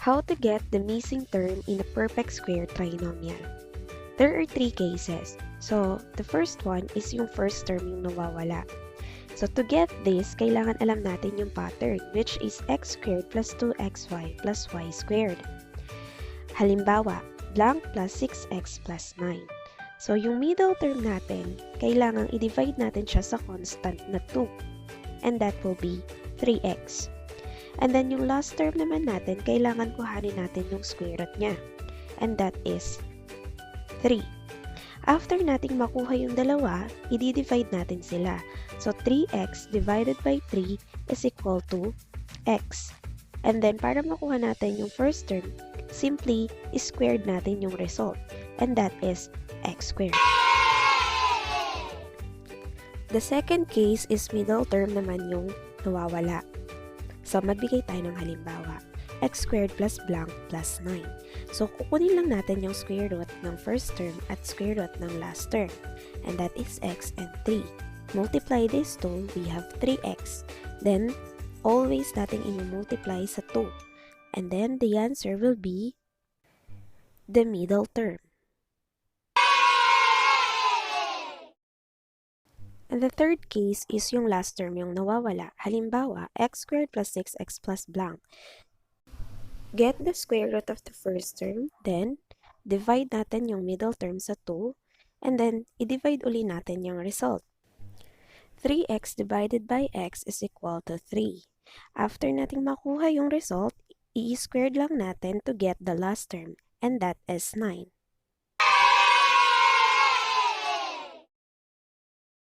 How to get the missing term in a perfect square trinomial. There are three cases. So, the first one is yung first term yung nawawala. So, to get this, kailangan alam natin yung pattern, which is x squared plus 2xy plus y squared. Halimbawa, blank plus 6x plus 9. So, yung middle term natin, kailangan i-divide natin siya sa constant na 2. And that will be 3x. And then yung last term naman natin, kailangan kuhanin natin yung square root niya. And that is 3. After nating makuha yung dalawa, i-divide natin sila. So 3x divided by 3 is equal to x. And then para makuha natin yung first term, simply squared natin yung result. And that is x squared. The second case is middle term naman yung nawawala. So, magbigay tayo ng halimbawa. X squared plus blank plus 9. So, kukunin lang natin yung square root ng first term at square root ng last term. And that is x and 3. Multiply these two, we have 3x. Then, always natin i-multiply sa 2. And then, the answer will be the middle term. And the third case is yung last term yung nawawala. Halimbawa, x squared plus 6x plus blank. Get the square root of the first term, then divide natin yung middle term sa 2, and then i-divide uli natin yung result. 3x divided by x is equal to 3. After nating makuha yung result, i-squared lang natin to get the last term, and that is 9.